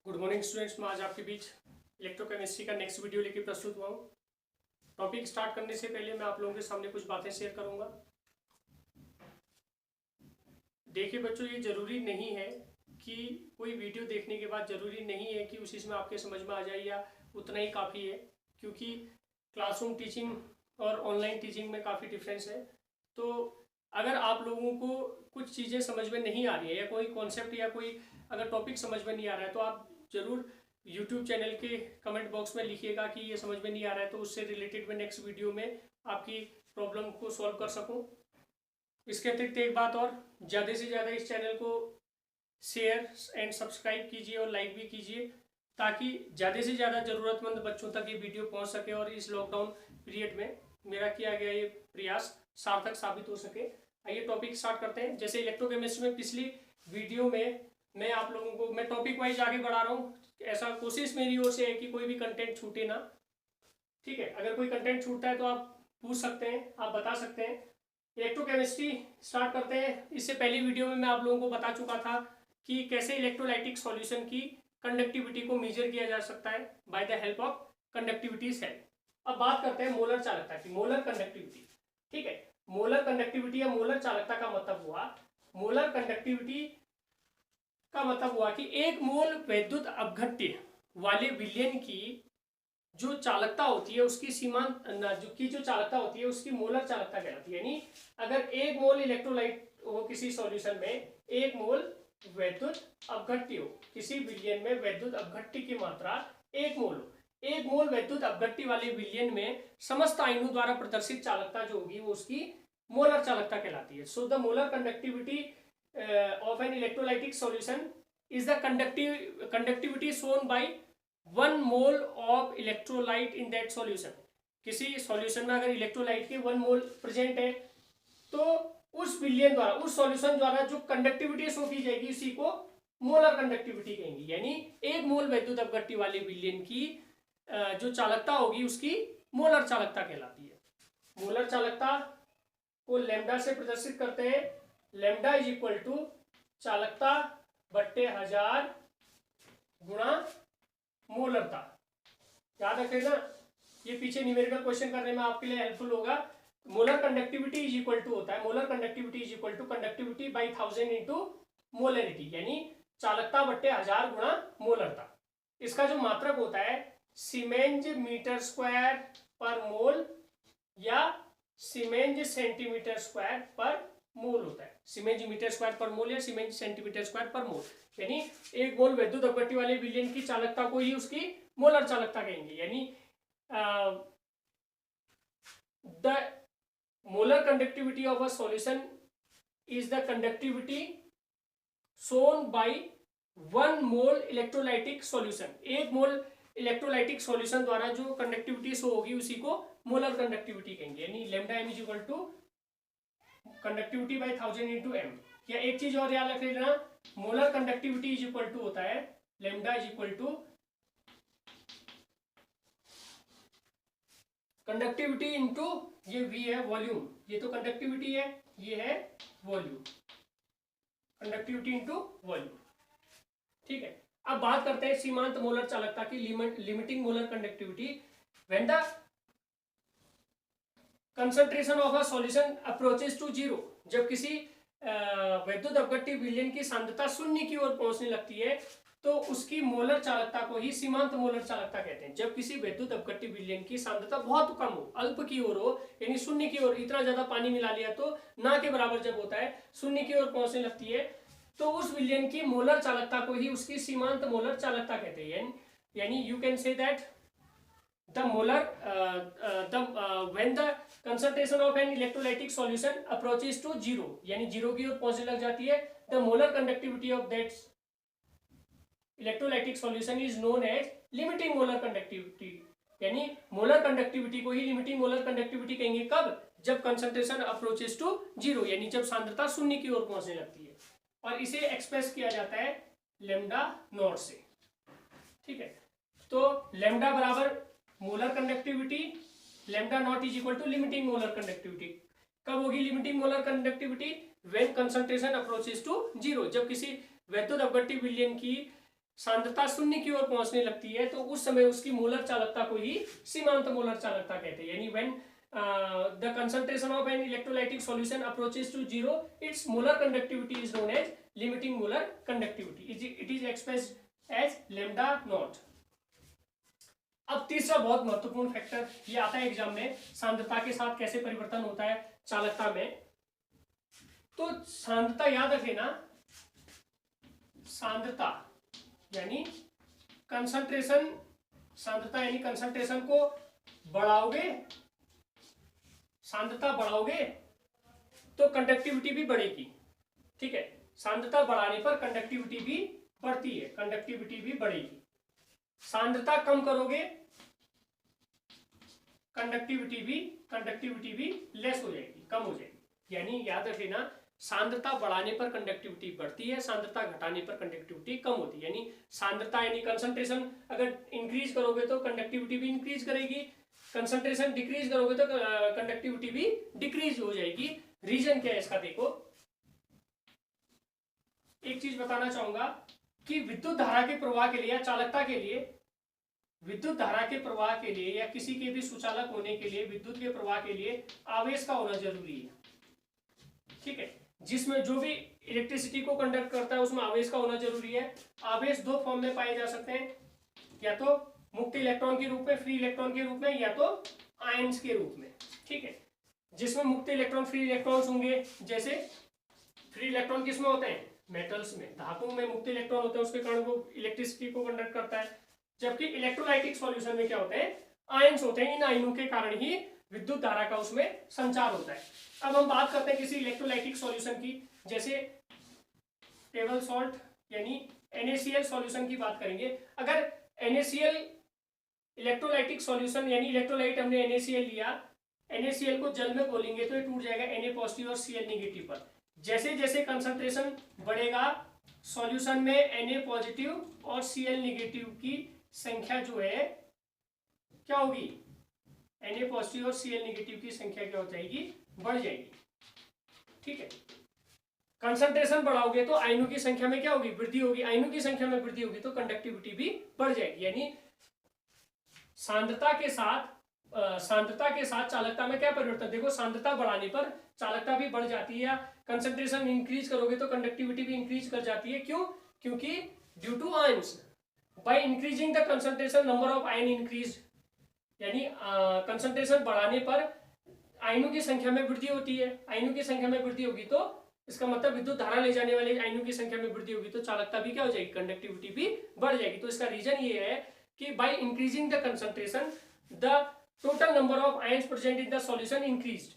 Good morning students. मैं आज आपके बीच इलेक्ट्रोकेमिस्ट्री का नेक्स्ट वीडियो लेके प्रस्तुत हुआ हूँ। टॉपिक स्टार्ट करने से पहले मैं आप लोगों के सामने कुछ बातें शेयर करूँगा। देखिए बच्चों, ये ज़रूरी नहीं है कि कोई वीडियो देखने के बाद ज़रूरी नहीं है कि उसी में आपके समझ में आ जाए या उतना ही काफ़ी है, क्योंकि क्लासरूम टीचिंग और ऑनलाइन टीचिंग में काफ़ी डिफरेंस है। तो अगर आप लोगों को कुछ चीज़ें समझ में नहीं आ रही है या कोई कॉन्सेप्ट या कोई अगर टॉपिक समझ में नहीं आ रहा है तो आप ज़रूर यूट्यूब चैनल के कमेंट बॉक्स में लिखिएगा कि ये समझ में नहीं आ रहा है, तो उससे रिलेटेड मैं नेक्स्ट वीडियो में आपकी प्रॉब्लम को सॉल्व कर सकूं। इसके अतिरिक्त एक बात और, ज़्यादा से ज़्यादा इस चैनल को शेयर एंड सब्सक्राइब कीजिए और लाइक भी कीजिए, ताकि ज़्यादा से ज़्यादा ज़रूरतमंद बच्चों तक ये वीडियो पहुंच सके और इस लॉकडाउन पीरियड में मेरा किया गया ये प्रयास सार्थक साबित हो सके। आइए टॉपिक स्टार्ट करते हैं। जैसे इलेक्ट्रोकेमिस्ट्री में पिछली वीडियो में मैं आप लोगों को मैं टॉपिक वाइज आगे बढ़ा रहा हूँ। ऐसा कोशिश मेरी ओर से है कि कोई भी कंटेंट छूटे ना। ठीक है, अगर कोई कंटेंट छूटता है तो आप पूछ सकते हैं, आप बता सकते हैं। इलेक्ट्रोकेमिस्ट्री स्टार्ट करते हैं। इससे पहली वीडियो में मैं आप लोगों को बता चुका था कि कैसे इलेक्ट्रोलाइटिक सॉल्यूशन की कंडक्टिविटी को मेजर किया जा सकता है by the help of conductivity cell. अब बात करते हैं मोलर चालकता की, मोलर कंडक्टिविटी। ठीक है, मोलर कंडक्टिविटी या मोलर चालकता का मतलब हुआ, मोलर कंडक्टिविटी का मतलब हुआ कि एक मोल वैद्युत अपघट्य वाले विलयन की जो चालकता होती है उसकी सीमांत जो चालकता होती है उसकी मोलर चालकता कहलाती है। यानी अगर एक मोल इलेक्ट्रोलाइट हो किसी सॉल्यूशन में, एक मोल वैद्युत अपघट्य हो किसी विलयन में, वैद्युत अपघट्य की मात्रा एक मोल हो, एक मोल वैद्युत अपघट्य वाले विलयन में समस्त आयनों द्वारा प्रदर्शित चालकता जो होगी वो उसकी मोलर चालकता कहलाती है। So the molar conductivity of an electrolytic solution is the conductivity shown by 1 mole of electrolyte in that solution। किसी सॉल्यूशन में अगर इलेक्ट्रोलाइट के 1 मोल प्रेजेंट है तो उस विलयन द्वारा, उस सॉल्यूशन द्वारा जो कंडक्टिविटी शो की जाएगी उसी को मोलर कंडक्टिविटी कहेंगे। यानी एक मोल वैद्युत अपघट्य वाले विलयन की जो चालकता होगी उसकी मोलर चालकता कहलाती है। मोलर चालकता को लैम्डा से प्रदर्शित करते हैं। लैम्डा इज इक्वल टू चालकता बट्टे 1000 गुणा मोलरता। याद रखेगा, ये पीछे न्यूमेरिकल क्वेश्चन करने में आपके लिए हेल्पफुल होगा। Molar conductivity is equal to होता है, molar conductivity is equal to conductivity by 1000 into molarity, यानी चालकता बट्टे 1000 गुणा मोलरता। इसका जो मात्रक होता है सीमेंज मीटर स्क्वायर पर मोल या सीमेंज सेंटीमीटर स्क्वायर पर मोल होता है। सीमेंज मीटर स्क्वायर पर मोल या सीमेंज सेंटीमीटर स्क्वायर पर मोल, यानी एक मोल वैद्युत अपघट्य वाले विलयन की चालकता को ही उसकी मोलर चालकता कहेंगे। यानी the molar conductivity of a solution is the conductivity shown by 1 mole electrolytic solution. एक मोल इलेक्ट्रोलाइटिक सॉल्यूशन द्वारा जो कंडक्टिविटी शो होगी उसी को मोलर कंडक्टिविटी कहेंगे। यानी lambda M is equal to conductivity by 1000 into M. या एक चीज और याद रख लेना, molar conductivity is equal to होता है lambda is equal to conductivity into ये वी है वॉल्यूम, ये तो कंडक्टिविटी है, ये है वॉल्यूम, कंडक्टिविटी इंटू वॉल्यूम। ठीक है, अब बात करते हैं सीमांत मोलर चालकता की, limiting molar conductivity. When the concentration of a solution approaches to zero, जब किसी वैद्युत अपघट्य विलयन की सांद्रता शून्य की ओर पहुंचने लगती है तो उसकी मोलर चालकता को ही सीमांत मोलर चालकता कहते हैं। जब किसी वैद्युत अपघट्य विलयन की सांद्रता बहुत कम हो, अल्प की ओर हो, यानी शून्य की ओर, इतना ज्यादा पानी मिला लिया तो ना के बराबर जब होता है, शून्य की ओर पहुंचने लगती है तो उस विलयन की मोलर चालकता को ही उसकी सीमांत मोलर चालकता कहते हैं। यानी you can say that the molar when the concentration of an electrolytic solution approaches to zero, यानी जीरो की ओर पहुंचने लग जाती है, the molar conductivity of that electrolytic solution is known as limiting molar conductivity। यानी मोलर कंडक्टिविटी को ही limiting molar conductivity कहेंगे कब, जब कंसंट्रेशन अप्रोचेस टू जीरो, यानी जब सांद्रता शून्य की ओर पहुंचने लगती है। और इसे एक्सप्रेस किया जाता है लैम्डा नॉट से। ठीक है, तो लैम्डा बराबर molar conductivity, lambda not is equal to limiting molar conductivity. कब होगी limiting molar conductivity? When concentration approaches to zero, जब किसी वैद्युत अपघट्य विलयन की सांद्रता शून्य की ओर पहुंचने लगती है तो उस समय उसकी मोलर चालकता को ही सीमांत मोलर चालकता कहते हैं। यानी when the concentration of an electrolytic solution approaches to zero, its molar conductivity is known as limiting molar conductivity. It is expressed as lambda naught. अब तीसरा बहुत महत्वपूर्ण फैक्टर ये आता है एग्जाम में, सांद्रता के साथ कैसे परिवर्तन होता है चालकता में। तो सांद्रता याद रखना, सांद्रता यानी कंसंट्रेशन, सांद्रता यानी कंसंट्रेशन को बढ़ाओगे, सांद्रता बढ़ाओगे तो कंडक्टिविटी भी बढ़ेगी। ठीक है, सांद्रता बढ़ाने पर कंडक्टिविटी भी बढ़ती है, कंडक्टिविटी भी बढ़ेगी। सांद्रता कम करोगे कंडक्टिविटी भी लेस हो जाएगी, कम हो जाएगी। यानी याद रखना, सांद्रता बढ़ाने पर कंडक्टिविटी बढ़ती है, सांद्रता घटाने पर कंडक्टिविटी कम होती है। यानी सांद्रता यानी कंसंट्रेशन अगर इंक्रीज करोगे तो कंडक्टिविटी भी इंक्रीज करेगी, कंसंट्रेशन डिक्रीज करोगे तो कंडक्टिविटी भी डिक्रीज हो जाएगी। रीजन क्या है इसका, देखो एक चीज बताना चाहूंगा कि विद्युत धारा के प्रवाह के लिए या चालकता के लिए, विद्युत धारा के प्रवाह के लिए या किसी के भी सुचालक होने के लिए, विद्युत के प्रवाह के लिए आवेश का होना जरूरी है। ठीक है, जिसमें जो भी इलेक्ट्रिसिटी को कंडक्ट करता है उसमें आवेश का होना जरूरी है। आवेश दो फॉर्म में पाए जा सकते हैं, या तो मुक्त इलेक्ट्रॉन के रूप में, फ्री इलेक्ट्रॉन के रूप में, या तो आयंस के रूप में। ठीक है, जिसमें मुक्त इलेक्ट्रॉन, फ्री इलेक्ट्रॉन्स होंगे, जैसे फ्री इलेक्ट्रॉन किसमें होते हैं, मेटल्स में, धातुओं में मुक्त इलेक्ट्रॉन होते हैं, उसके कारण वो इलेक्ट्रिसिटी को कंडक्ट करता है। जबकि इलेक्ट्रोलाइटिक सॉल्यूशन में क्या होते हैं, आयंस होते हैं, इन आयनों के कारण ही विद्युत धारा का उसमें संचार होता है। अब हम बात करते हैं किसी इलेक्ट्रोलाइटिक सॉल्यूशन की, जैसे टेबल सॉल्ट यानी NaCl सॉल्यूशन की बात करेंगे। अगर NaCl इलेक्ट्रोलाइटिक सॉल्यूशन यानी इलेक्ट्रोलाइट हमने NaCl लिया, NaCl को जल में घोलेंगे तो ये टूट जाएगा Na पॉजिटिव और Cl नेगेटिव पर। जैसे जैसे कंसंट्रेशन बढ़ेगा सॉल्यूशन में Na पॉजिटिव और Cl नेगेटिव की संख्या जो है क्या होगी, Na पॉजिटिव और Cl नेगेटिव की संख्या क्या हो जाएगी, बढ़ जाएगी। ठीक है, कंसंट्रेशन बढ़ाओगे तो आयनों की संख्या में क्या होगी, वृद्धि होगी, आयनों की संख्या में वृद्धि होगी तो कंडक्टिविटी भी बढ़ जाएगी। यानी सांद्रता के साथ चालकता में क्या परिवर्तन, देखो सांद्रता बढ़ाने पर चालकता भी बढ़ जाती है, कंसंट्रेशन इंक्रीज करोगे तो कंडक्टिविटी भी इंक्रीज कर जाती है। क्यों, क्योंकि due to ions, by increasing the concentration number of ion increase, यानी कंसंट्रेशन बढ़ाने पर आयनों की संख्या में वृद्धि होती है, आयनों की संख्या में वृद्धि होगी तो इसका मतलब विद्युत धारा ले जाने वाले आयनों की संख्या में वृद्धि होगी तो चालकता भी क्या हो जाएगी, कंडक्टिविटी भी बढ़ जाएगी। तो इसका रीजन ये है कि by increasing the concentration the total number of ions present in the solution increased,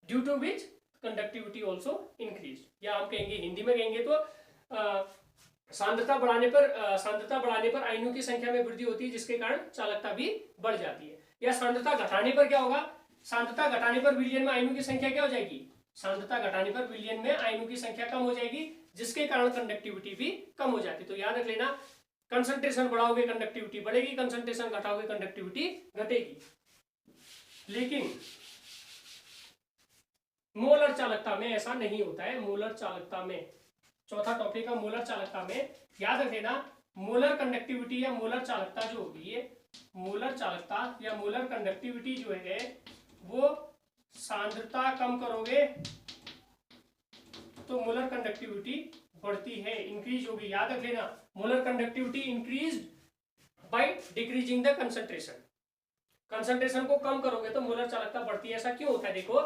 due to which conductivity also increased. या हम कहेंगे, हिंदी में कहेंगे तो सांद्रता बढ़ाने पर आयनों की संख्या में वृद्धि होती है जिसके कारण चालकता भी बढ़ जाती है। या सांद्रता घटाने पर क्या होगा, सांद्रता घटाने पर विलयन में आयनों की संख्या क्या हो जाएगी, सांद्रता घटाने पर विलयन में आयनों की संख्या कम हो जाएगी जिसके कारण कंडक्टिविटी भी कम हो जाती है। तो याद रख लेना, कंसंट्रेशन बढ़ाओगे कंडक्टिविटी बढ़ेगी, कंसंट्रेशन घटाओगे कंडक्टिविटी घटेगी। लेकिन मोलर चालकता में ऐसा नहीं होता है। मोलर चालकता में, चौथा टॉपिक है मोलर चालकता में, याद रख लेना, मोलर कंडक्टिविटी या मोलर चालकता जो होगी, ये मोलर चालकता या मोलर कंडक्टिविटी जो है वो सांद्रता कम करोगे तो मोलर कंडक्टिविटी बढ़ती है, इंक्रीज होगी। याद रख लेना, molar conductivity increase by decreasing the concentration, concentration को कम करोगे तो मोलर चालकता बढ़ती है। ऐसा क्यों होता है, देखो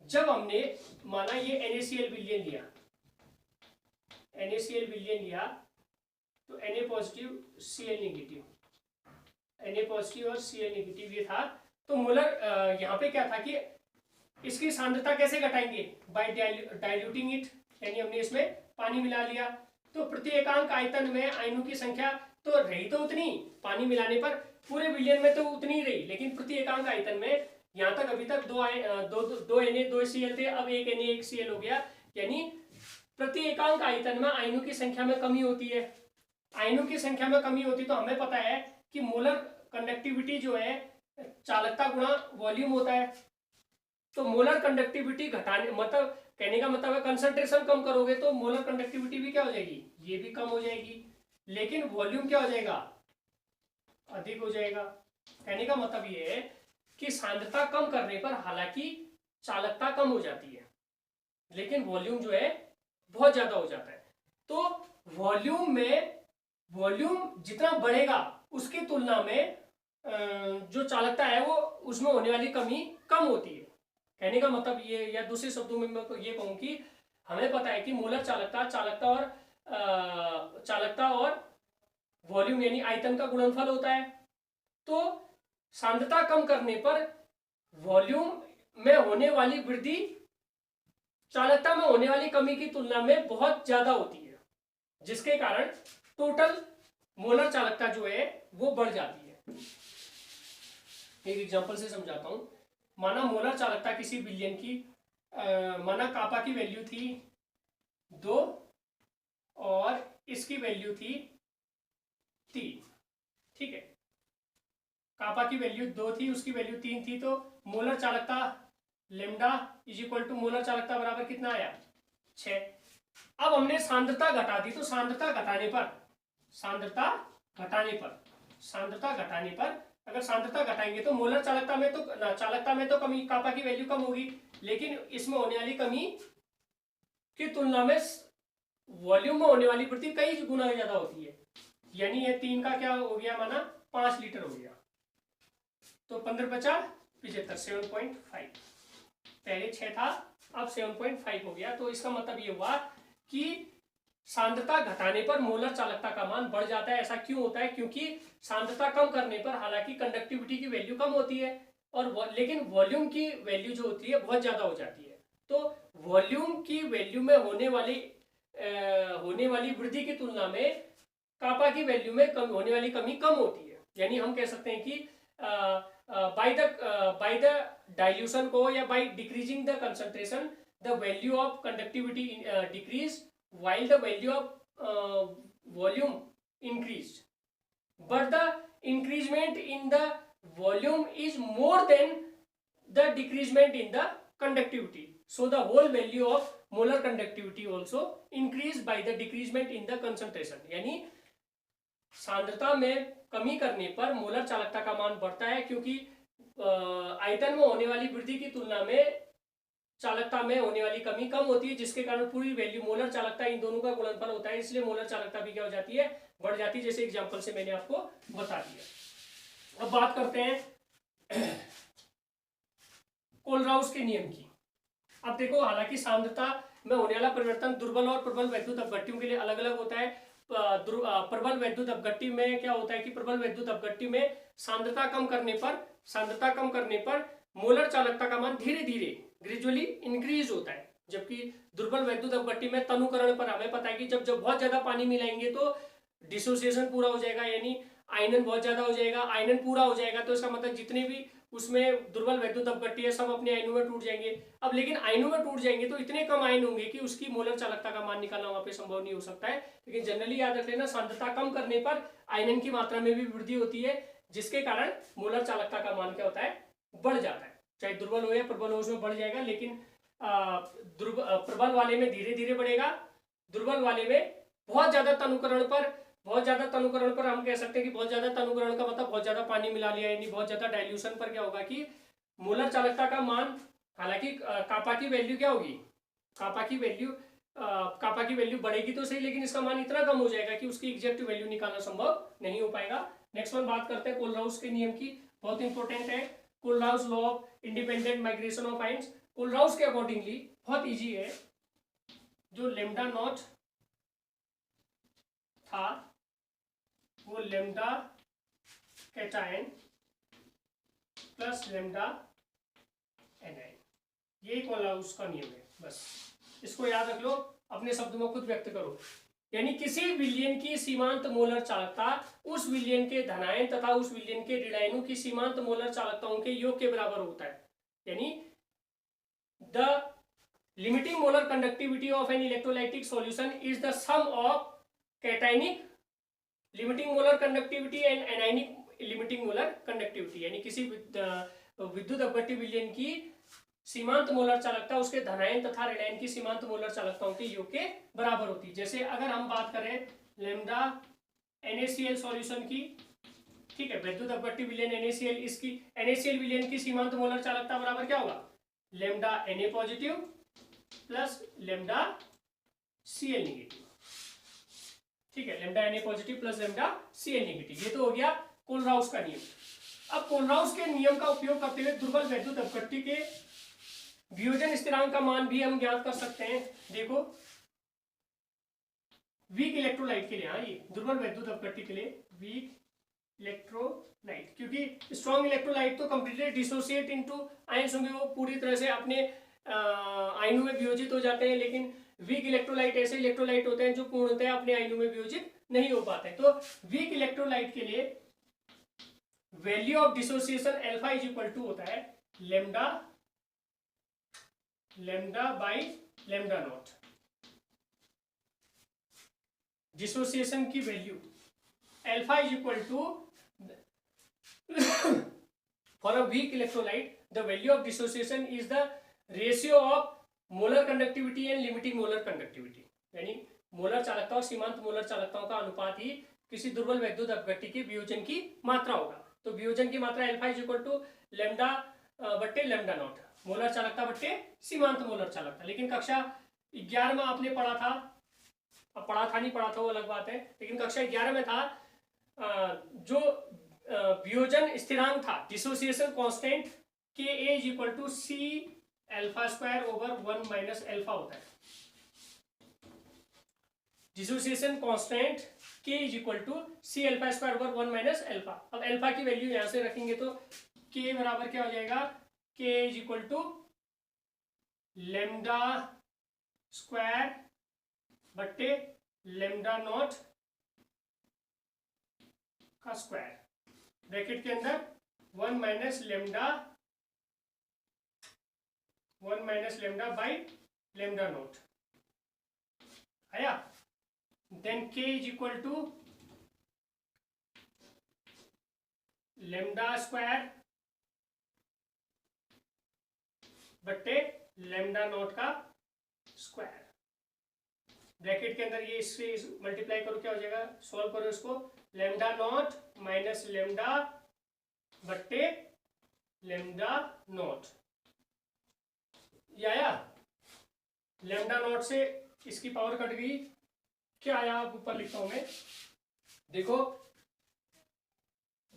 जब हमने माना ये NaCl विलयन लिया, NaCl विलयन लिया तो Na positive Cl negative, Na positive और Cl नेगेटिव ये था। तो मोलर यहाँ पे क्या था कि इसकी सांद्रता कैसे घटाएंगे, बाय डाइल्यूटिंग इट, यानी हमने इसमें पानी मिला लिया तो प्रति एकांक आयतन में आयनों की संख्या तो रही तो उतनी, पानी मिलाने पर पूरे विलयन में तो उतनी ही रही, लेकिन प्रति एकांक आयतन में यहाँ तक अभी तक दो Na दो Cl थे, अब एक Na एक Cl हो गया, यानी प्रति एकांक आयतन में आयनों की संख्या में कमी होती है। आयनों की संख्या में कमी होती तो हमें पता है कि मोलर कंडक्टिविटी जो है चालकता गुणा वॉल्यूम होता है। तो मोलर कंडक्टिविटी घटाने मतलब कहने का मतलब है कंसंट्रेशन कम करोगे तो मोलर कंडक्टिविटी भी क्या हो जाएगी, ये भी कम हो जाएगी। लेकिन वॉल्यूम क्या हो जाएगा, अधिक हो जाएगा। कहने का मतलब ये है कि सांद्रता कम करने पर हालांकि चालकता कम हो जाती है, लेकिन वॉल्यूम जो है बहुत ज्यादा हो जाता है। तो वॉल्यूम जितना बढ़ेगा उसकी तुलना में जो चालकता है वो उसमें होने वाली कमी कम होती है। कहने का मतलब ये, या दूसरे शब्दों में मैं ये कहूं कि हमें पता है कि मोलर चालकता और वॉल्यूम यानी आयतन का गुणनफल होता है। तो सांद्रता कम करने पर वॉल्यूम में होने वाली वृद्धि चालकता में होने वाली कमी की तुलना में बहुत ज्यादा होती है, जिसके कारण टोटल मोलर चालकता जो है वो बढ़ जाती है। एक एग्जांपल से समझाता हूं। माना मोलर चालकता किसी बिलियन की, माना कापा की वैल्यू थी 2 और इसकी वैल्यू थी 3, ठीक है। कापा की वैल्यू 2 थी, उसकी वैल्यू 3 थी, तो मोलर चालकता lambda is equal to molar चालकता बराबर कितना आया, 6। अब हमने सांद्रता घटा दी, तो सांद्रता घटाने पर अगर सांद्रता घटाएंगे तो मोलर चालकता में तो कमी, कापा की वैल्यू कम होगी, लेकिन इसमें होने वाली कमी की तुलना में वॉल्यूम में होने वाली वृद्धि कई गुना ज्यादा होती है। यानी ये 3 का क्या हो गया, माना 5 लीटर हो गया, तो 15×50 = 7.5। पहले 6 था, अब 7.5 हो गया। तो इसका मतलब ये हुआ कि सांद्रता घटाने पर मोलर चालकता का मान बढ़ जाता है। ऐसा क्यों होता है, क्योंकि सांद्रता कम करने पर हालांकि कंडक्टिविटी की वैल्यू कम होती है और लेकिन वॉल्यूम की वैल्यू जो होती है बहुत ज्यादा हो जाती है। तो वॉल्यूम की वैल्यू में होने वाली वृद्धि की तुलना में कापा की वैल्यू में होने वाली कमी कम होती है। यानी हम कह सकते हैं कि by the dilution को या by decreasing the concentration the value of conductivity decrease while the value of volume increased, but the increasement in the volume is more than the decreasement in the conductivity, so the whole value of molar conductivity also increased by the decreasement in the concentration। यानी सांद्रता में कमी करने पर molar चालकता का मान बढ़ता है, क्योंकि आयतन में होने वाली वृद्धि की तुलना में चालकता में होने वाली कमी कम होती है, जिसके कारण पूरी वैल्यू मोलर चालकता इन दोनों का गुणनफल होता है, इसलिए मोलर चालकता भी क्या हो जाती है, बढ़ जाती है, जैसे एग्जांपल से मैंने आपको बता दिया। अब बात करते हैं कोलराउस के नियम की। अब देखो, हालांकि सांद्रता में होने वाला परिवर्तन दुर्बल और प्रबल वैद्युत अपघट्टियों के लिए अलग अलग होता है। प्रबल वैद्युत अपघट्टी में क्या होता है कि प्रबल वैद्युत अपघट्टी में सांद्रता कम करने पर मोलर चालकता का मान धीरे धीरे ग्रेजुअली इंक्रीज होता है, जबकि दुर्बल वैद्युत अपघट्टी में तनुकरण पर हमें पता है कि जब बहुत ज्यादा पानी मिलाएंगे तो डिसोसिएशन पूरा हो जाएगा, यानी आयनन बहुत ज्यादा हो जाएगा, आयनन पूरा हो जाएगा, तो इसका मतलब जितने भी उसमें दुर्बल वैद्युत अपघट्टी है सब अपने आयनों में टूट जाएंगे। अब लेकिन आयनों में टूट जाएंगे तो इतने कम आयन होंगे कि उसकी मोलर चालकता का मान निकालना वहां पे संभव नहीं हो सकता है। लेकिन जनरली याद रख लेना, सांद्रता कम करने पर आयनन की मात्रा में भी वृद्धि होती है, जिसके कारण मोलर चालकता का मान क्या होता है, बढ़ जाता है। चाहे दुर्बल हो या प्रबल हो, उसमें बढ़ जाएगा, लेकिन प्रबल वाले में धीरे धीरे बढ़ेगा, दुर्बल वाले में बहुत ज्यादा तनुकरण पर हम कह सकते हैं कि बहुत ज्यादा तनुकरण का मतलब बहुत ज्यादा पानी मिला लिया, यानी बहुत ज्यादा डाइल्यूशन पर क्या होगा कि मोलर चालकता का मान, हालांकि कापा की वैल्यू क्या होगी, कापा की वैल्यू बढ़ेगी तो सही, लेकिन इसका मान इतना कम हो जाएगा कि उसकी एग्जैक्ट वैल्यू निकालना संभव नहीं हो पाएगा। नेक्स्ट वन बात करते हैं कोलराउस के नियम की, बहुत इंपॉर्टेंट है, Kohlrausch law of independent migration of ions. Kohlrausch के अकॉर्डिंगली बहुत इजी है, जो लेमडा नॉट था वो lambda cation plus lambda anion, यही कोलराउस का नियम है। बस इसको याद रख लो, अपने शब्दों में खुद व्यक्त करो। यानी किसी विलयन की सीमांत मोलर चालकता उस विलयन के धनायन तथा उस विलयन के ऋणायनों की सीमांत मोलर चालकताओं के योग के बराबर होता है। यानी the limiting molar conductivity of an electrolytic solution is the sum of cationic limiting molar conductivity and anionic limiting molar conductivity. यानी किसी विद्युत अपघट्टी विलयन की सीमांत मोलर चालकता उसके धनायन तथा ऋणायन की सीमांत मोलर चालकताओं के योग के बराबर होती है। जैसे अगर हम बात करें लेमडा NaCl सॉल्यूशन की, ठीक है, वैद्युत अपघट्य विलयन NaCl, इसकी NaCl विलयन की सीमांत मोलर चालकता बराबर क्या होगा, lambda Na positive plus lambda Cl negative, ठीक है, lambda Na positive plus lambda Cl negative. ये तो हो गया कोलराउस का नियम। अब कोलराउस के नियम का उपयोग करते हुए दुर्बल वैद्युत अपघट्य के वियोजन स्थिरांक का मान भी हम ज्ञात कर सकते हैं। देखो वीक इलेक्ट्रोलाइट के लिए, हाँ ये दुर्बल वैद्युत अपघट्य के लिए वीक इलेक्ट्रोलाइट, क्योंकि स्ट्रॉन्ग इलेक्ट्रोलाइट तो कंप्लीटली डिसोसिएट इनटू आयंस होंगे, वो पूरी तरह से अपने आयनों में वियोजित हो जाते हैं, लेकिन वीक इलेक्ट्रोलाइट ऐसे इलेक्ट्रोलाइट होते हैं जो पूर्णतः अपने आयनों में वियोजित नहीं हो पाते। तो वीक इलेक्ट्रोलाइट के लिए value of dissociation alpha is equal to होता है lambda by lambda naught. Dissociation की value alpha is equal to, for a weak electrolyte the value of dissociation is the ratio of molar conductivity and limiting molar conductivity, यानी मोलर चालकता और सीमांत molar चालकताओं का अनुपात ही किसी दुर्बल वैद्युत अपघट्य के वियोजन की मात्रा होगा। तो वियोजन की मात्रा alpha is equal to lambda बट्टे लेमडा नॉट, मोलर चालकता बट्टे सीमांत मोलर चालकता। लेकिन कक्षा 11 में आपने पढ़ा था, अब पढ़ा था नहीं पढ़ा था वो अलग बात है, लेकिन कक्षा 11 में था जो वियोजन स्थिरांक था dissociation constant K A is equal to C alpha square over 1 minus alpha होता है। Dissociation constant K is equal to C alpha square over 1 minus alpha. अब अल्फा की वैल्यू यहां से रखेंगे तो के बराबर क्या हो जाएगा, K is equal to lambda square बट्टे लेमडा नॉट का स्क्वायर, ब्रैकेट के अंदर 1 minus lambda by lambda not आया। Then K is equal to lambda square बट्टे लेमडा नॉट का स्क्वायर, ब्रैकेट के अंदर ये इससे मल्टीप्लाई करो क्या हो जाएगा, सॉल्व करो इसको, लेमडा नॉट माइनस लेमडा बट्टे लेमडा नॉट, ये आया। लेमडा नॉट से इसकी पावर कट गई, क्या आया आप ऊपर लिखता हूं मैं, देखो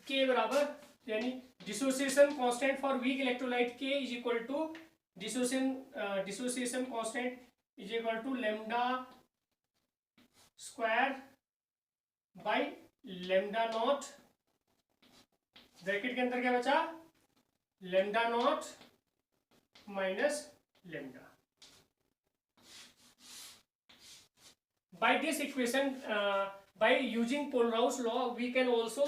के बराबर, यानी dissociation constant for weak electrolyte के is equal to dissociation constant is equal to lambda square by lambda naught, bracket के अंदर क्या बचा, lambda naught minus lambda. By this equation, by using Kohlrausch law, we can also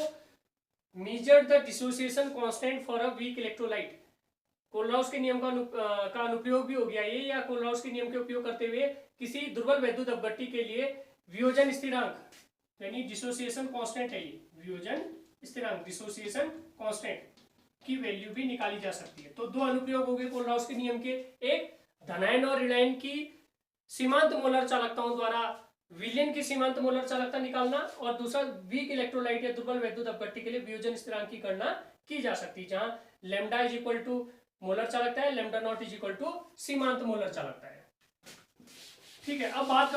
measure the dissociation constant for a weak electrolyte. Kohlrausch के नियम का अनुप्रयोग भी हो गया ये, या कोलराउस के नियम के उपयोग करते हुए किसी दुर्बल वैद्युत अपघट्य के लिए वियोजन स्थिरांक, यानी डिसोसिएशन कांस्टेंट है ये, वियोजन स्थिरांक डिसोसिएशन कांस्टेंट की वैल्यू भी निकाली जा सकती है। तो दो अनुप्रयोग हो गए कोलराउस के नियम के, एक धनायन और ऋणायन की सीमांत मोलर चालकताओं द्वारा विलयन की सीमांत मोलर चालकता निकालना, और दूसरा वीक इलेक्ट्रोलाइट या दुर्बल वैद्युत अपघट्य के लिए वियोजन स्थिरांक की गणना की जा सकती है, जहां lambda is equal to molar चालकता है, lambda not is equal to सीमांत मोलर चालकता है। ठीक है, अब बात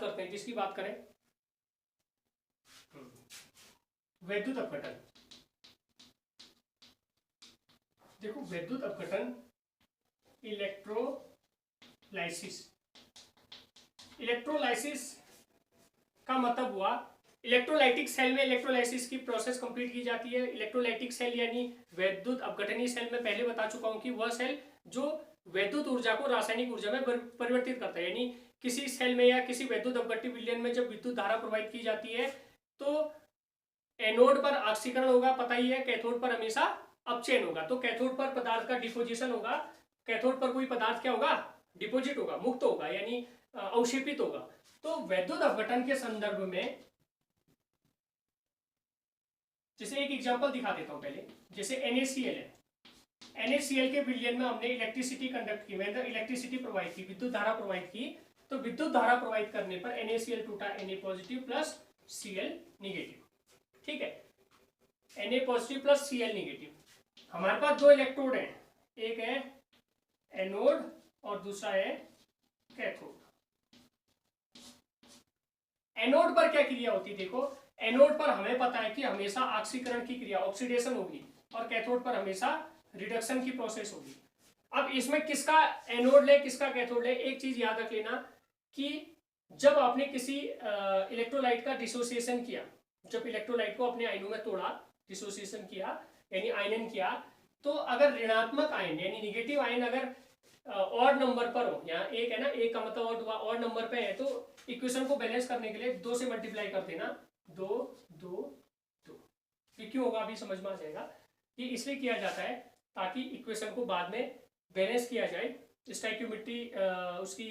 करते हैं किसकी बात करें, वैद्युत अपघटन। देखो वैद्युत अपघटन, इलेक्ट्रोलाइसिस का मतलब हुआ इलेक्ट्रोलाइटिक सेल में इलेक्ट्रोलाइसिस की प्रोसेस कंप्लीट की जाती है। इलेक्ट्रोलाइटिक सेल यानी वैद्युत अपघटनीय सेल में पहले बता चुका हूं कि वह सेल जो वैद्युत ऊर्जा को रासायनिक ऊर्जा में परिवर्तित करता है, यानी किसी सेल में या किसी वैद्युत अपघट्य विलयन में जब विद्युत धारा प्रवाहित की जाती है तो एनोड पर ऑक्सीकरण होगा, पता ही है, कैथोड पर हमेशा अपचयन होगा। तो कैथोड पर पदार्थ का डिपोजिशन होगा, कैथोड पर कोई पदार्थ क्या होगा, डिपोजिट होगा, मुक्त होगा, यानी अवक्षेपित होगा। तो वैद्युत अपघटन के संदर्भ में जैसे एक एग्जांपल दिखा देता हूं पहले, जैसे NaCl है, NaCl के विलयन में हमने इलेक्ट्रिसिटी कंडक्ट की, मतलब इलेक्ट्रिसिटी प्रोवाइड की, विद्युत धारा प्रोवाइड की। तो विद्युत धारा प्रोवाइड करने पर NaCl टूटा Na positive plus Cl negative. ठीक है, Na positive plus Cl negative. हमारे पास दो इलेक्ट्रोड हैं, एक है एनोड और दूसरा है कैथोड। एनोड पर क्या क्रिया होती है, देखो एनोड पर हमें पता है कि हमेशा ऑक्सीकरण की क्रिया, ऑक्सीडेशन होगी, और कैथोड पर हमेशा रिडक्शन की प्रोसेस होगी। अब इसमें किसका एनोड ले किसका कैथोड ले, एक चीज याद रख लेना कि जब आपने किसी इलेक्ट्रोलाइट का डिसोसिएशन किया, जब इलेक्ट्रोलाइट को अपने आयनों में तोड़ा, डिसोसिएशन किया यानी आयनन किया, तो अगर ऋणात्मक आयन यानी निगेटिव आयन अगर ऑड नंबर पर हो, यहाँ एक है ना, एक का मतलब ऑड नंबर पे है, तो इक्वेशन को बैलेंस करने के लिए 2 से मल्टीप्लाई कर देना, 2 2 2। ये क्यों होगा अभी समझ में आ जाएगा। ये इसलिए किया जाता है ताकि इक्वेशन को बाद में बैलेंस किया जाए। स्टोइकियोमेट्री उसकी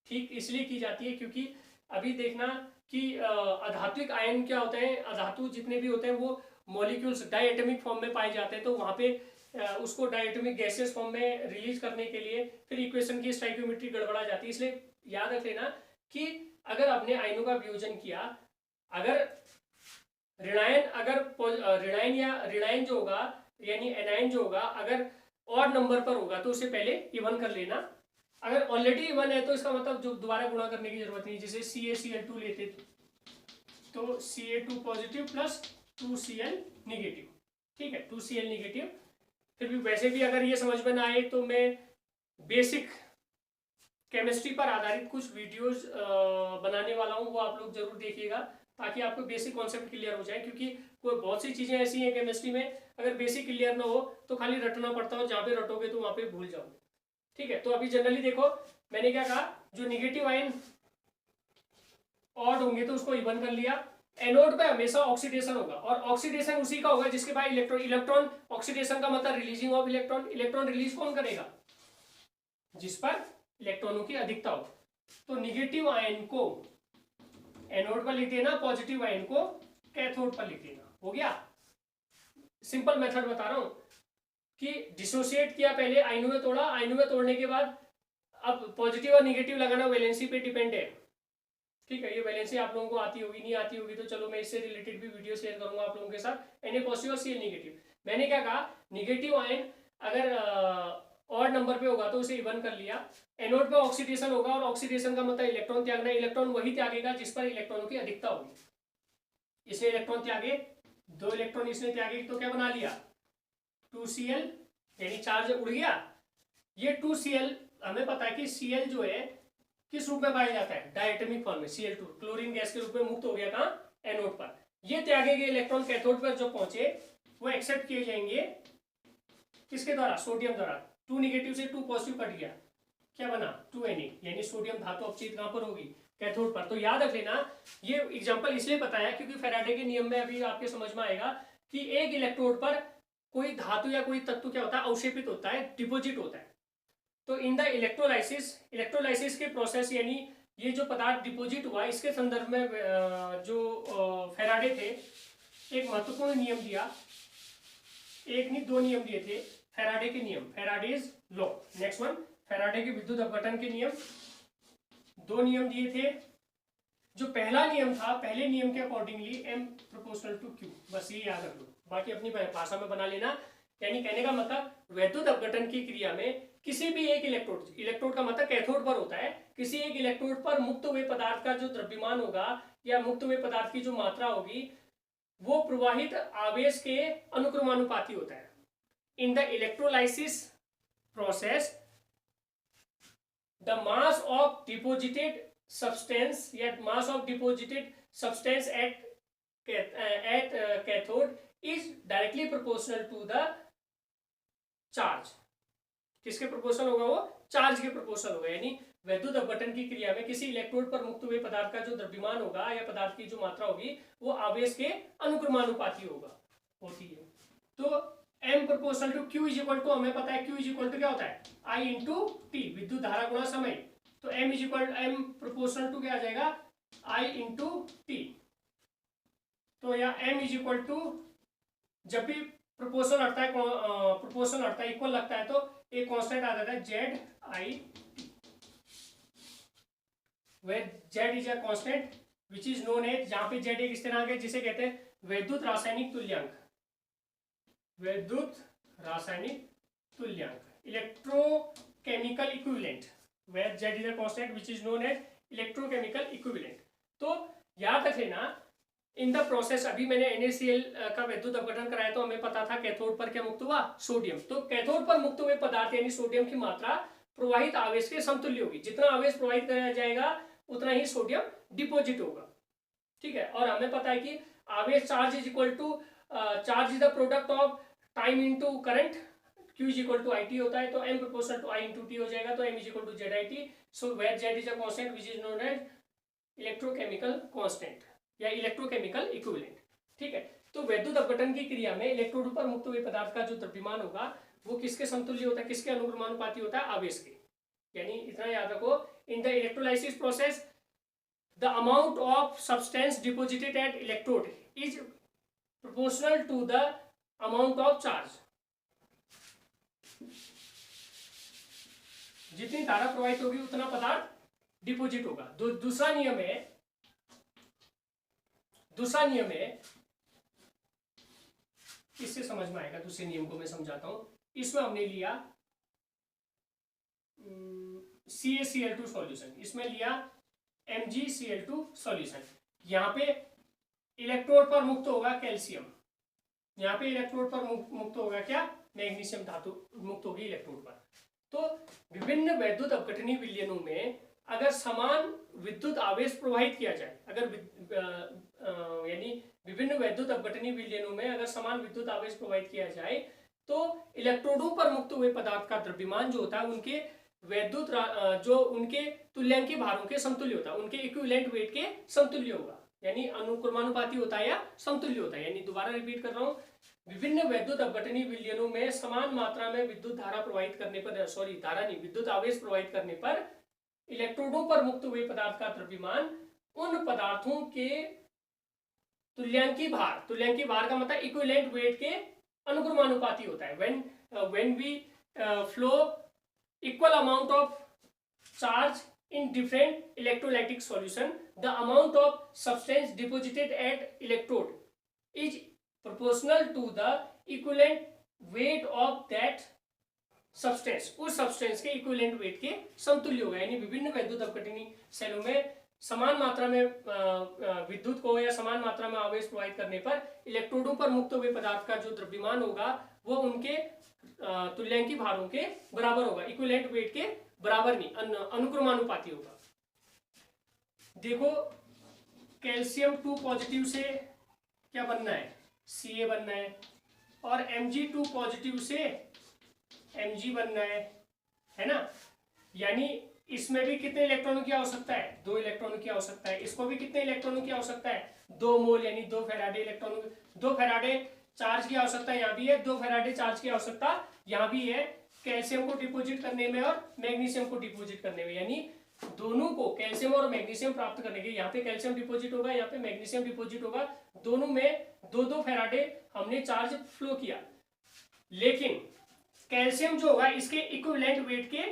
ठीक इसलिए की जाती है क्योंकि अभी देखना कि अधात्विक आयन क्या होते हैं, अधातु जितने भी होते हैं वो मॉलिक्यूल्स डायएटॉमिक फॉर्म में पाए जाते हैं, तो वहाँ पे उसको डायएटॉमिक गैसेस फॉर्म में रिलीज करने के लिए फिर इक्वेशन की स्टोइकियोमेट्री गड़बड़ा जाती है। इसलिए याद रख लेना कि अगर आपने आयनों का वियोजन किया, अगर ऋणायन या ऋणायन जो होगा यानी एनायन जो होगा अगर ऑड नंबर पर होगा तो उसे पहले इवन कर लेना। अगर ऑलरेडी इवन है तो इसका मतलब जो दोबारा गुणा करने की जरूरत नहीं। जैसे CaCl2 लेते तो Ca2 positive plus 2Cl negative. ठीक है, 2Cl निगेटिव। फिर भी वैसे भी अगर ये समझ में ना आए तो मैं बेसिक केमिस्ट्री पर आधारित कुछ वीडियोस बनाने वाला हूँ, वो आप लोग जरूर देखिएगा ताकि आपको बेसिक कॉन्सेप्ट क्लियर हो जाए। क्योंकि कोई बहुत सी चीजें ऐसी हैं केमिस्ट्री में, अगर बेसिक क्लियर ना हो तो खाली रटना पड़ता हो, जहाँ पे रटोगे तो वहाँ पे भूल जाओगे। ठीक है, तो अभी जनरली देखो मैंने क्या कहा, जो निगेटिव आयन ऑड होंगे तो उसको इवन कर लिया। एनोड पे हमेशा ऑक्सीडेशन होगा, और ऑक्सीडेशन उसी का होगा जिसके पास इलेक्ट्रॉन ऑक्सीडेशन का मतलब releasing of electron. Electron release कौन करेगा, जिस पर इलेक्ट्रॉनों की अधिकता हो। तो निगेटिव आयन को एनोड पर लिख देना, पॉजिटिव आयन को कैथोड पर लिख देना। हो गया, सिंपल मेथड बता रहा हूं कि डिसोसिएट किया, पहले आयनों में तोड़ा, आयनों में तोड़ने के बाद अब पॉजिटिव और निगेटिव लगाना वैलेंसी पे डिपेंड है। ठीक है, ये वैलेंसी आप लोगों को आती होगी, नहीं आती होगी तो चलो मैं इससे रिलेटेड भी वीडियो शेयर करूंगा आप लोगों के साथ। Na पॉजिटिव और Cl निगेटिव। मैंने क्या कहा, निगेटिव आयन अगर ऑड नंबर पे होगा तो उसे इवन कर लिया। एनोड पे ऑक्सीडेशन होगा, और ऑक्सीडेशन का मतलब इलेक्ट्रॉन त्यागना। इलेक्ट्रॉन वही त्यागेगा जिस पर इलेक्ट्रॉनों की अधिकता होगी। इसने इलेक्ट्रॉन त्यागे, 2 इलेक्ट्रॉन इसने त्यागे तो क्या बना लिया, 2Cl, यानी चार्ज उड़ गया। ये 2Cl हमें पता है कि Cl जो है किस रूप में पाया जाता है, डायटोमिक फॉर्म में। Cl2 क्लोरीन गैस के रूप में मुक्त हो गया कहाँ, एनोड पर। ये त्यागे गए इलेक्ट्रॉन कैथोड पर जो पहुंचे वो एक्सेप्ट किए जाएंगे किसके द्वारा, सोडियम द्वारा। 2 निगेटिव से 2 पॉजिटिव कट गया, क्या बना 2Na, यानी सोडियम धातु अपचित कहां पर होगी, कैथोड पर। तो याद रख लेना, ये एग्जांपल इसलिए बताया क्योंकि फैराडे के नियम में अभी आपके समझ में आएगा कि एक इलेक्ट्रोड पर कोई धातु या कोई तत्व क्या होता है, अवशेपित होता है, डिपोजिट होता है। तो इन द इलेक्ट्रोलाइसिस के प्रोसेस, यानी ये जो पदार्थ डिपोजिट हुआ, इसके संदर्भ में जो फैराडे थे एक महत्वपूर्ण नियम दिया, एक नहीं 2 नियम दिए थे। फैराडे के नियम, Faraday's law. Next one, Faraday के विद्युत अपघटन के नियम। 2 नियम दिए थे। जो पहला नियम था, पहले नियम के accordingly M proportional to Q, बस ये याद रख लो, बाकी अपनी भाषा में बना लेना। यानी कहने का मतलब विद्युत अपघटन की क्रिया में किसी भी एक इलेक्ट्रोड का मतलब कैथोड पर होता है, किसी एक इलेक्ट्रोड पर मुक्त हुए पदार्थ का जो द्रव्यमान होगा या मुक्त हुए पदार्थ की जो मात्रा होगी वो प्रवाहित आवेश के अनुक्रमानुपाती होता है। In the electrolysis process the mass of deposited substance या mass of deposited substance at cathode is directly proportional to the charge. किसके प्रोपोर्शनल होगा, वो चार्ज के प्रोपोर्शनल होगा। यानी विद्युत अपघटन की क्रिया में किसी इलेक्ट्रोड पर मुक्त हुए पदार्थ का जो द्रव्यमान होगा या पदार्थ की जो मात्रा होगी वो आवेश के अनुक्रमानुपाती होती है। तो M proportional to Q is equal to, हमें पता है Q इज इक्वल टू क्या होता है, I इंटू टी, विद्युत धारा गुणा समय। तो M प्रोपोर्शनल टू क्या आ जाएगा, I इंटू टी। तो या M इज इक्वल टू, जब भी प्रोपोर्शनल हटता है प्रोपोर्शनल लगता है, इक्वल लगता है, तो एक कांस्टेंट आ जाता है Z I, where z is a constant which is known as, जहां पे z एक इस तरह के जिसे कहते हैं वैद्युत रासायनिक तुल्यांक, वैद्युत रासायनिक तुल्यांक, electrochemical equivalent, where z is a constant which is known as electrochemical equivalent. तो याद रख लेना इन द प्रोसेस, अभी मैंने NaCl का वैद्युत अपघटन कराया तो हमें पता था कैथोड पर क्या मुक्त हुआ, सोडियम। तो कैथोड पर मुक्त हुए पदार्थ यानी सोडियम की मात्रा प्रवाहित आवेश के समतुल्य होगी, जितना आवेश प्रवाहित कराया जाएगा उतना ही सोडियम डिपॉजिट होगा, ठीक है। और हमें पता है कि आवेश charge is equal to, charge is the product of time into current, Q is equal to IT होता है, तो M proportional to I into T हो जाएगा, तो M is equal to ZIT। So where Z is a constant which is known as electrochemical constant या electrochemical equivalent, ठीक है। तो वैद्युत अपघटन की क्रिया में इलेक्ट्रोड पर मुक्त हुए पदार्थ का जो द्रव्यमान होगा वो किसके समतुल्य होता है, किसके अनुक्रमानुपाती होता है, आवेश के। यानी इतना याद रखो, in the electrolysis process the amount of substance deposited at electrode is proportional to the amount of charge. जितनी धारा प्रवाहित होगी उतना पदार्थ डिपोजिट होगा। दूसरा नियम है, इससे समझ में आएगा, दूसरे नियम को मैं समझाता हूं। इसमें हमने लिया CaCl2 सॉल्यूशन, इसमें लिया MgCl2 सॉल्यूशन। यहाँ पे इलेक्ट्रोड पर मुक्त होगा कैल्शियम, यहाँ पे इलेक्ट्रोड पर मुक्त होगा क्या, मैग्नीशियम धातु मुक्त होगी इलेक्ट्रोड पर। तो विभिन्न वैद्युत अपघटनीय विलयनों में अगर समान विद्युत आवेश प्रवाहित किया जाए, अगर यानी विभिन्न वैद्युत अपघटनीय विलयनों में अगर समान विद्युत आवेश प्रवाहित किया जाए तो इलेक्ट्रोडों पर मुक्त हुए पदार्थ का द्रव्यमान जो होता है उनके वैद्युत जो उनके तुल्यांकी भारों के समतुल्य होता है, उनके इक्विवेलेंट वेट के समतुल्य होगा, यानी अनुक्रमानुपाती होता है या समतुल्य होता है। यानी दोबारा रिपीट कर रहा हूं, विभिन्न वैद्युत अपघटनीय विलयनों में समान मात्रा में विद्युत धारा प्रवाहित करने पर, सॉरी धारा नहीं, विद्युत आवेश प्रवाहित करने पर इलेक्ट्रोडों पर मुक्त हुए पदार्थ का द्रव्यमान उन पदार्थों के तुल्यांकी भार का मतलब इक्विवेलेंट वेट के अनुक्रमानुपाती होता है। When we flow equal amount of charge in different electrolytic solution, the amount of substance deposited at electrode is proportional to the equivalent weight of that substance, उस substance के equivalent weight के समतुल्य होगा। यानी विभिन्न वैद्युत अपघटनीय सेलों में समान मात्रा में विद्युत को या समान मात्रा में आवेश प्रवाहित करने पर इलेक्ट्रोडों पर मुक्त हुए पदार्थ का जो द्रव्यमान होगा वो उनके तुल्यांकी भारों के बराबर होगा, इक्विवेलेंट वेट के बराबर नहीं, अनुक्रमानुपाती होगा। देखो कैल्शियम 2 पॉजिटिव से क्या बनना है, Ca बनना है, और Mg2 पॉजिटिव से Mg बनना है ना। यानी इसमें भी कितने इलेक्ट्रॉनों की आवश्यकता है, 2 इलेक्ट्रॉनों की आवश्यकता है। इसको भी कितने इलेक्ट्रॉनों की आवश्यकता है, 2 मोल यानी 2 फैराडे इलेक्ट्रॉनों, 2 फैराडे चार्ज की आवश्यकता यहाँ भी है, 2 फैराडे चार्ज की आवश्यकता यहाँ भी है कैल्शियम को डिपोजिट करने में और मैग्नीशियम को डिपोजिट करने में। यानी दोनों को कैल्शियम और मैग्नीशियम प्राप्त करने के, यहाँ पे कैल्शियम डिपोजिट होगा, यहाँ पे मैग्नीशियम डिपोजिट होगा, दोनों में 2-2 फैराडे हमने चार्ज फ्लो किया। लेकिन कैल्शियम जो होगा इसके इक्विवेलेंट वेट के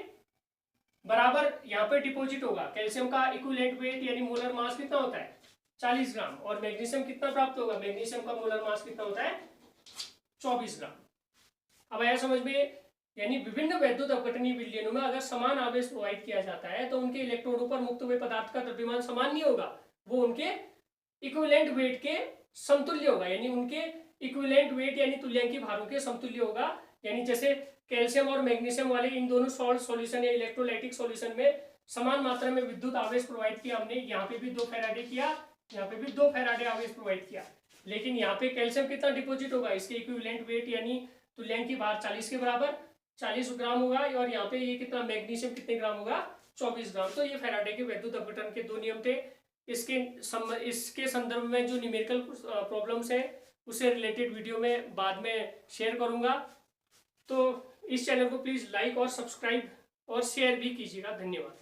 बराबर यहाँ पे डिपोजिट होगा। कैल्शियम का इक्विवेलेंट वेट यानी मोलर मास कितना होता है, 40 ग्राम, और मैग्नीशियम कितना प्राप्त होगा, मैग्नीशियम का मोलर मास कितना होता है, 24 ग्राम। अब आया समझ में। यानी विभिन्न वैद्युत अपघटनीय विलयनों में अगर समान आवेश प्रवाहित किया जाता है तो उनके इलेक्ट्रोडों पर मुक्त हुए पदार्थ का द्रव्यमान समान नहीं होगा, वो उनके इक्विवेलेंट वेट के समतुल्य होगा। यानी उनके इक्विवेलेंट वेट यानी तुल्यांकी भारों के समतुल्य होगा। यानी जैसे कैल्शियम और मैग्नीशियम वाले इन दोनों सॉल्ट सॉल्यूशन या इलेक्ट्रोलाइटिक सॉल्यूशन में समान मात्रा में विद्युत आवेश प्रवाहित किया हमने, यहाँ पे भी 2 फैराडे किया, यहाँ पे भी 2 फैराडे आवेश प्रवाहित किया। लेकिन यहाँ पे कैल्शियम कितना डिपोजिट होगा, इसके इक्विवेलेंट वेट यानी तुल्यांकी भार 40 के बराबर 40 ग्राम होगा, और यहाँ पे ये कितना मैग्नीशियम कितने ग्राम होगा, 24 ग्राम। तो ये फैराडे के वैद्युत अपघटन के 2 नियम थे। इसके संदर्भ में जो न्यूमेरिकल प्रॉब्लम्स है उससे रिलेटेड वीडियो में बाद में शेयर करूंगा। तो इस चैनल को प्लीज लाइक और सब्सक्राइब और शेयर भी कीजिएगा। धन्यवाद।